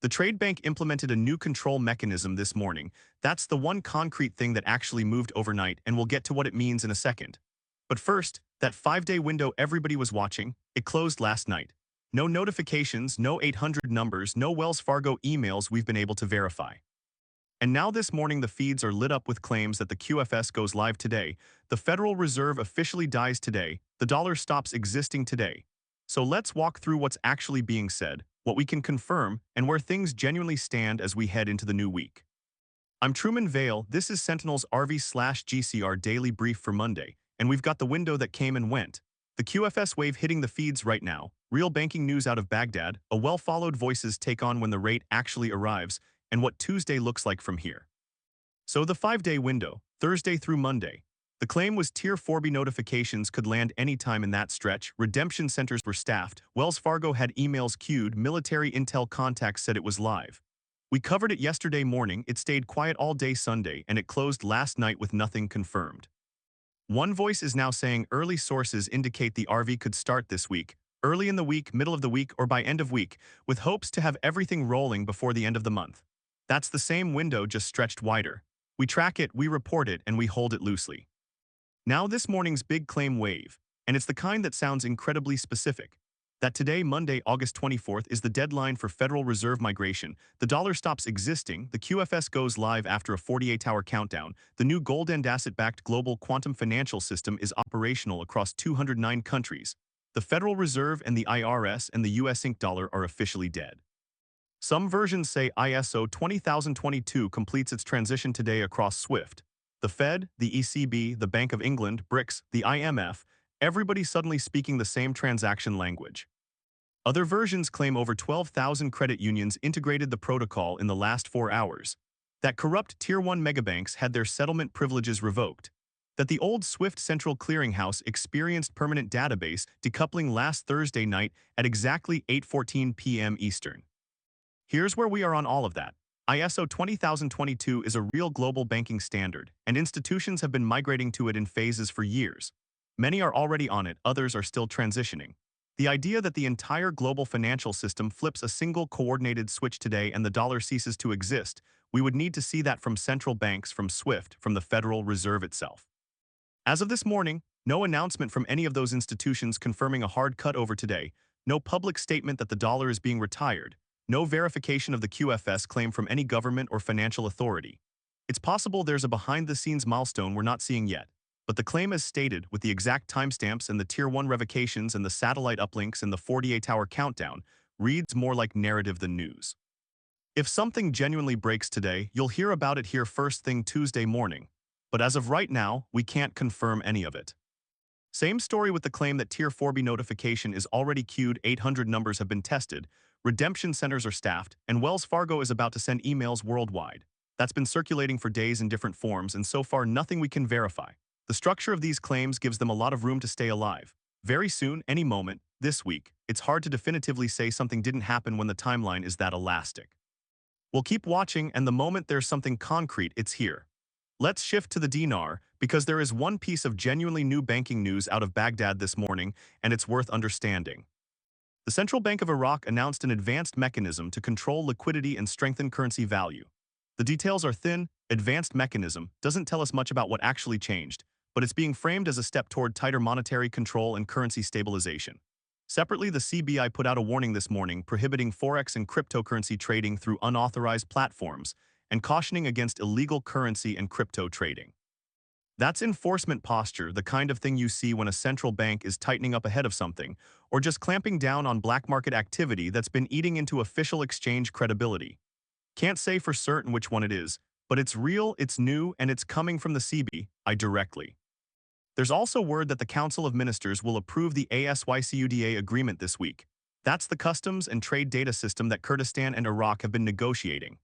The trade bank implemented a new control mechanism this morning. That's the one concrete thing that actually moved overnight, and we'll get to what it means in a second. But first, that 5-day window everybody was watching, it closed last night. No notifications, no 800 numbers, no Wells Fargo emails we've been able to verify. And now this morning the feeds are lit up with claims that the QFS goes live today, the Federal Reserve officially dies today, the dollar stops existing today. So let's walk through what's actually being said, what we can confirm, and where things genuinely stand as we head into the new week. I'm Truman Vale, this is Sentinel's RV/GCR Daily Brief for Monday, and we've got the window that came and went. The QFS wave hitting the feeds right now, real banking news out of Baghdad, a well-followed voices take on when the rate actually arrives, and what Tuesday looks like from here. So the 5-day window, Thursday through Monday. The claim was Tier 4B notifications could land anytime in that stretch, redemption centers were staffed, Wells Fargo had emails queued, military intel contacts said it was live. We covered it yesterday morning, it stayed quiet all day Sunday, and it closed last night with nothing confirmed. One voice is now saying early sources indicate the RV could start this week, early in the week, middle of the week, or by end of week, with hopes to have everything rolling before the end of the month. That's the same window just stretched wider. We track it, we report it, and we hold it loosely. Now this morning's big claim wave, and it's the kind that sounds incredibly specific. That today, Monday, August 24th, is the deadline for Federal Reserve migration. The dollar stops existing, the QFS goes live after a 48-hour countdown, the new gold and asset-backed global quantum financial system is operational across 209 countries. The Federal Reserve and the IRS and the US Inc. dollar are officially dead. Some versions say ISO 20022 completes its transition today across SWIFT. The Fed, the ECB, the Bank of England, BRICS, the IMF, everybody suddenly speaking the same transaction language. Other versions claim over 12,000 credit unions integrated the protocol in the last 4 hours. That corrupt Tier 1 megabanks had their settlement privileges revoked. That the old SWIFT Central Clearinghouse experienced permanent database decoupling last Thursday night at exactly 8:14 p.m. Eastern. Here's where we are on all of that. ISO 20022 is a real global banking standard, and institutions have been migrating to it in phases for years. Many are already on it, others are still transitioning. The idea that the entire global financial system flips a single coordinated switch today and the dollar ceases to exist, we would need to see that from central banks, from SWIFT, from the Federal Reserve itself. As of this morning, no announcement from any of those institutions confirming a hard cutover today, no public statement that the dollar is being retired, no verification of the QFS claim from any government or financial authority. It's possible there's a behind-the-scenes milestone we're not seeing yet, but the claim as stated, with the exact timestamps and the Tier 1 revocations and the satellite uplinks and the 48-hour countdown, reads more like narrative than news. If something genuinely breaks today, you'll hear about it here first thing Tuesday morning, but as of right now, we can't confirm any of it. Same story with the claim that Tier 4B notification is already queued, 800 numbers have been tested, redemption centers are staffed, and Wells Fargo is about to send emails worldwide. That's been circulating for days in different forms, and so far nothing we can verify. The structure of these claims gives them a lot of room to stay alive. Very soon, any moment, this week, it's hard to definitively say something didn't happen when the timeline is that elastic. We'll keep watching, and the moment there's something concrete, it's here. Let's shift to the dee-nar, because there is one piece of genuinely new banking news out of Baghdad this morning, and it's worth understanding. The Central Bank of Iraq announced an advanced mechanism to control liquidity and strengthen currency value. The details are thin, advanced mechanism doesn't tell us much about what actually changed, but it's being framed as a step toward tighter monetary control and currency stabilization. Separately, the CBI put out a warning this morning prohibiting forex and cryptocurrency trading through unauthorized platforms and cautioning against illegal currency and crypto trading. That's enforcement posture, the kind of thing you see when a central bank is tightening up ahead of something, or just clamping down on black market activity that's been eating into official exchange credibility. Can't say for certain which one it is, but it's real, it's new, and it's coming from the CBI directly. There's also word that the Council of Ministers will approve the ASYCUDA agreement this week. That's the customs and trade data system that Kurdistan and Iraq have been negotiating.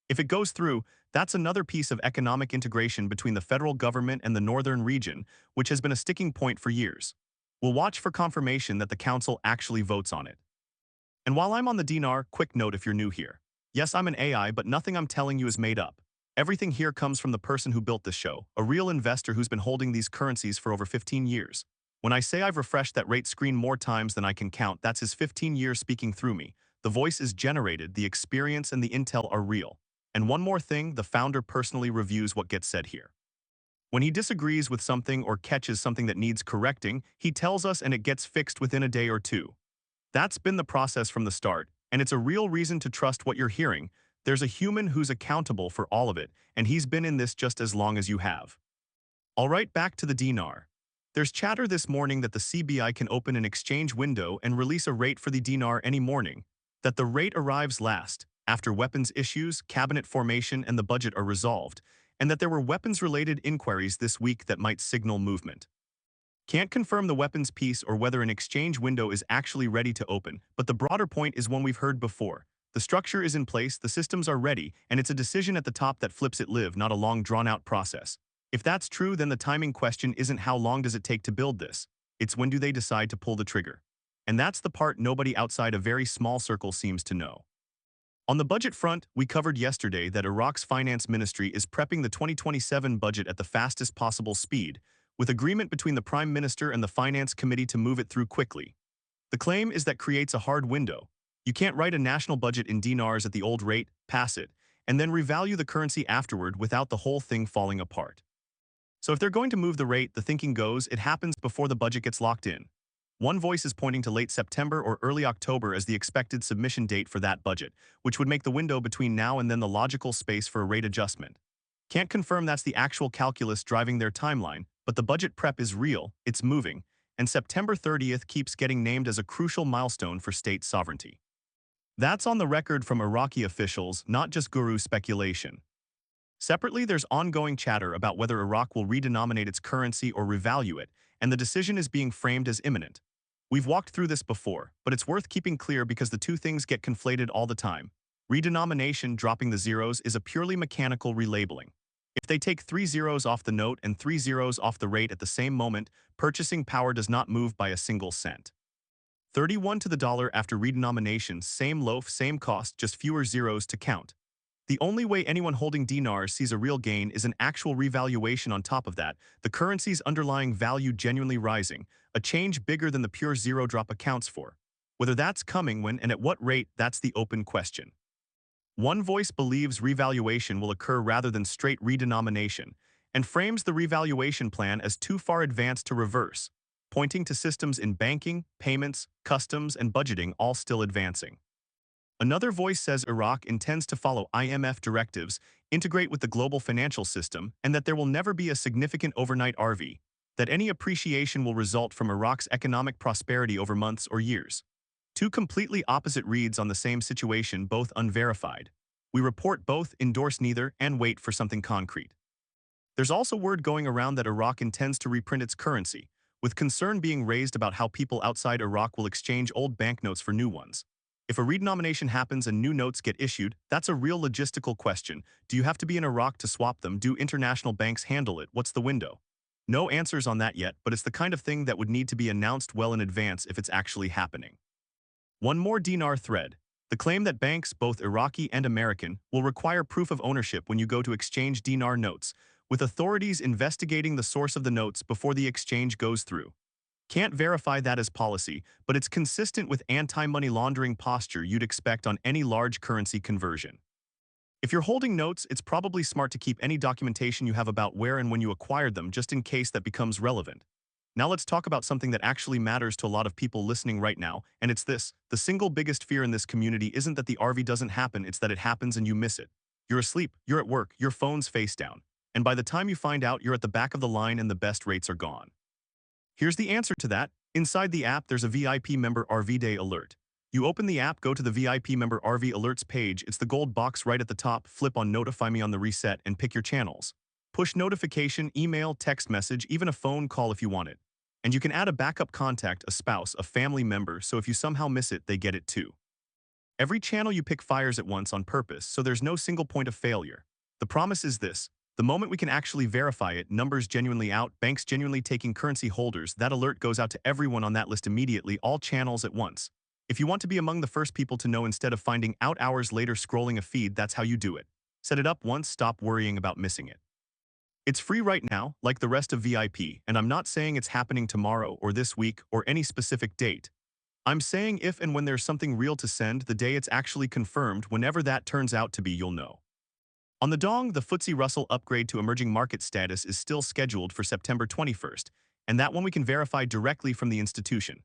If it goes through, that's another piece of economic integration between the federal government and the northern region, which has been a sticking point for years. We'll watch for confirmation that the council actually votes on it. And while I'm on the dee-nar, quick note if you're new here. Yes, I'm an AI, but nothing I'm telling you is made up. Everything here comes from the person who built this show, a real investor who's been holding these currencies for over 15 years. When I say I've refreshed that rate screen more times than I can count, that's his 15 years speaking through me. The voice is generated, the experience and the intel are real. And one more thing, the founder personally reviews what gets said here. When he disagrees with something or catches something that needs correcting, he tells us and it gets fixed within a day or two. That's been the process from the start, and it's a real reason to trust what you're hearing. There's a human who's accountable for all of it, and he's been in this just as long as you have. All right, back to the dinar. There's chatter this morning that the CBI can open an exchange window and release a rate for the dinar any morning, that the rate arrives last, after weapons issues, cabinet formation, and the budget are resolved, and that there were weapons-related inquiries this week that might signal movement. Can't confirm the weapons piece or whether an exchange window is actually ready to open, but the broader point is one we've heard before. The structure is in place, the systems are ready, and it's a decision at the top that flips it live, not a long drawn-out process. If that's true, then the timing question isn't how long does it take to build this, it's when do they decide to pull the trigger. And that's the part nobody outside a very small circle seems to know. On the budget front, we covered yesterday that Iraq's finance ministry is prepping the 2027 budget at the fastest possible speed, with agreement between the Prime Minister and the Finance Committee to move it through quickly. The claim is that creates a hard window. You can't write a national budget in dinars at the old rate, pass it, and then revalue the currency afterward without the whole thing falling apart. So if they're going to move the rate, the thinking goes, it happens before the budget gets locked in. One voice is pointing to late September or early October as the expected submission date for that budget, which would make the window between now and then the logical space for a rate adjustment. Can't confirm that's the actual calculus driving their timeline, but the budget prep is real, it's moving, and September 30th keeps getting named as a crucial milestone for state sovereignty. That's on the record from Iraqi officials, not just guru speculation. Separately, there's ongoing chatter about whether Iraq will redenominate its currency or revalue it, and the decision is being framed as imminent. We've walked through this before, but it's worth keeping clear because the two things get conflated all the time. Redenomination, dropping the zeros, is a purely mechanical relabeling. If they take 3 zeros off the note and 3 zeros off the rate at the same moment, purchasing power does not move by a single cent. 31 to the dollar after redenomination, same loaf, same cost, just fewer zeros to count. The only way anyone holding dinars sees a real gain is an actual revaluation on top of that, the currency's underlying value genuinely rising, a change bigger than the pure zero drop accounts for. Whether that's coming when and at what rate, that's the open question. One voice believes revaluation will occur rather than straight redenomination, and frames the revaluation plan as too far advanced to reverse, pointing to systems in banking, payments, customs, and budgeting all still advancing. Another voice says Iraq intends to follow IMF directives, integrate with the global financial system, and that there will never be a significant overnight RV, that any appreciation will result from Iraq's economic prosperity over months or years. Two completely opposite reads on the same situation, both unverified. We report both, endorse neither, and wait for something concrete. There's also word going around that Iraq intends to reprint its currency, with concern being raised about how people outside Iraq will exchange old banknotes for new ones. If a redenomination happens and new notes get issued, that's a real logistical question. Do you have to be in Iraq to swap them? Do international banks handle it? What's the window? No answers on that yet, but it's the kind of thing that would need to be announced well in advance if it's actually happening. One more dinar thread. The claim that banks, both Iraqi and American, will require proof of ownership when you go to exchange dinar notes, with authorities investigating the source of the notes before the exchange goes through. Can't verify that as policy, but it's consistent with anti-money laundering posture you'd expect on any large currency conversion. If you're holding notes, it's probably smart to keep any documentation you have about where and when you acquired them just in case that becomes relevant. Now let's talk about something that actually matters to a lot of people listening right now, and it's this. The single biggest fear in this community isn't that the RV doesn't happen, it's that it happens and you miss it. You're asleep, you're at work, your phone's face down, and by the time you find out, you're at the back of the line and the best rates are gone. Here's the answer to that. Inside the app, there's a VIP member RV Day alert. You open the app, go to the VIP member RV alerts page, it's the gold box right at the top, flip on Notify Me on the reset, and pick your channels. Push notification, email, text message, even a phone call if you want it. And you can add a backup contact, a spouse, a family member, so if you somehow miss it, they get it too. Every channel you pick fires at once on purpose, so there's no single point of failure. The promise is this. The moment we can actually verify it, numbers genuinely out, banks genuinely taking currency holders, that alert goes out to everyone on that list immediately, all channels at once. If you want to be among the first people to know instead of finding out hours later scrolling a feed, that's how you do it. Set it up once, stop worrying about missing it. It's free right now, like the rest of VIP, and I'm not saying it's happening tomorrow or this week or any specific date. I'm saying if and when there's something real to send, the day it's actually confirmed, whenever that turns out to be, you'll know. On the dong, the FTSE Russell upgrade to emerging market status is still scheduled for September 21st, and that one we can verify directly from the institution.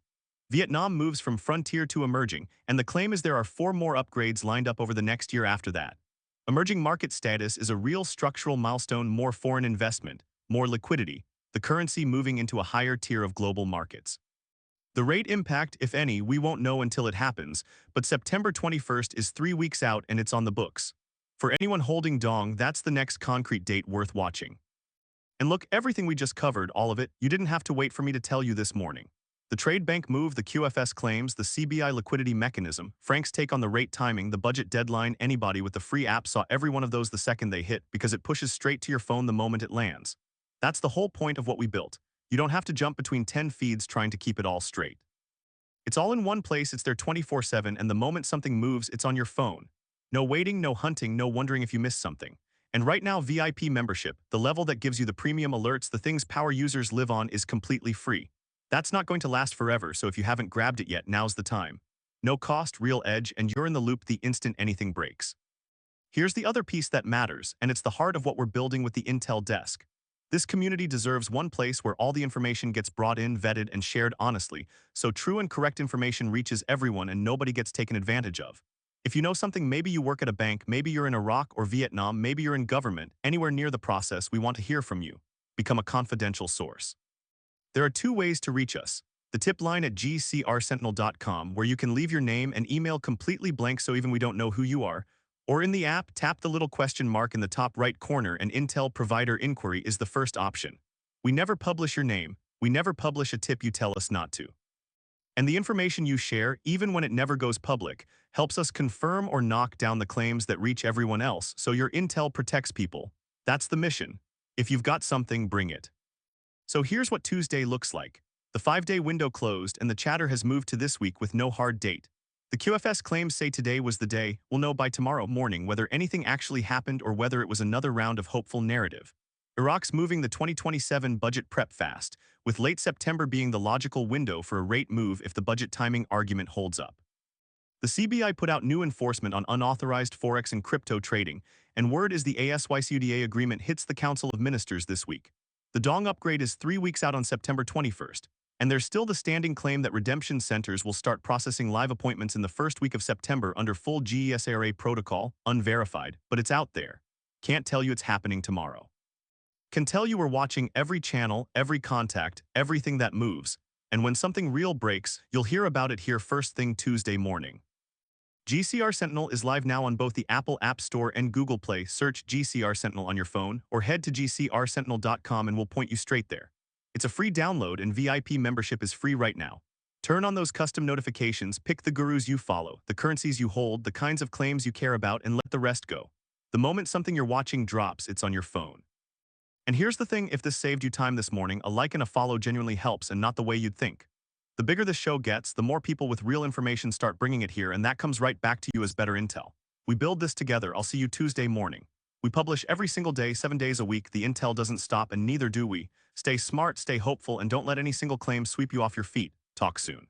Vietnam moves from frontier to emerging, and the claim is there are 4 more upgrades lined up over the next year after that. Emerging market status is a real structural milestone: more foreign investment, more liquidity, the currency moving into a higher tier of global markets. The rate impact, if any, we won't know until it happens, but September 21st is 3 weeks out and it's on the books. For anyone holding dong, that's the next concrete date worth watching. And look, everything we just covered, all of it, you didn't have to wait for me to tell you this morning. The trade bank move, the QFS claims, the CBI liquidity mechanism, Frank's take on the rate timing, the budget deadline. Anybody with the free app saw every one of those the second they hit, because it pushes straight to your phone the moment it lands. That's the whole point of what we built. You don't have to jump between 10 feeds trying to keep it all straight. It's all in one place, it's there 24/7, and the moment something moves, it's on your phone. No waiting, no hunting, no wondering if you missed something. And right now, VIP membership, the level that gives you the premium alerts, the things power users live on, is completely free. That's not going to last forever, so if you haven't grabbed it yet, now's the time. No cost, real edge, and you're in the loop the instant anything breaks. Here's the other piece that matters, and it's the heart of what we're building with the Intel Desk. This community deserves one place where all the information gets brought in, vetted, and shared honestly, so true and correct information reaches everyone and nobody gets taken advantage of. If you know something, maybe you work at a bank, maybe you're in Iraq or Vietnam, maybe you're in government, anywhere near the process, we want to hear from you. Become a confidential source. There are 2 ways to reach us. The tip line at GCRSentinel.com, where you can leave your name and email completely blank so even we don't know who you are. Or in the app, tap the little question mark in the top right corner and Intel Provider Inquiry is the first option. We never publish your name. We never publish a tip you tell us not to. And the information you share, even when it never goes public, helps us confirm or knock down the claims that reach everyone else, so your intel protects people. That's the mission. If you've got something, bring it. So here's what Tuesday looks like. The 5-day window closed and the chatter has moved to this week with no hard date. The QFS claims say today was the day. We'll know by tomorrow morning whether anything actually happened or whether it was another round of hopeful narrative. Iraq's moving the 2027 budget prep fast, with late September being the logical window for a rate move if the budget timing argument holds up. The CBI put out new enforcement on unauthorized forex and crypto trading, and word is the ASYCUDA agreement hits the Council of Ministers this week. The dong upgrade is 3 weeks out on September 21st, and there's still the standing claim that redemption centers will start processing live appointments in the first week of September under full GCR protocol, unverified, but it's out there. Can't tell you it's happening tomorrow. Can tell you we're watching every channel, every contact, everything that moves, and when something real breaks, you'll hear about it here first thing Tuesday morning. GCR Sentinel is live now on both the Apple App Store and Google Play. Search GCR Sentinel on your phone, or head to GCRSentinel.com and we'll point you straight there. It's a free download and VIP membership is free right now. Turn on those custom notifications, pick the gurus you follow, the currencies you hold, the kinds of claims you care about, and let the rest go. The moment something you're watching drops, it's on your phone. And here's the thing, if this saved you time this morning, a like and a follow genuinely helps and not the way you'd think. The bigger the show gets, the more people with real information start bringing it here, and that comes right back to you as better intel. We build this together. I'll see you Tuesday morning. We publish every single day, 7 days a week. The intel doesn't stop, and neither do we. Stay smart, stay hopeful, and don't let any single claim sweep you off your feet. Talk soon.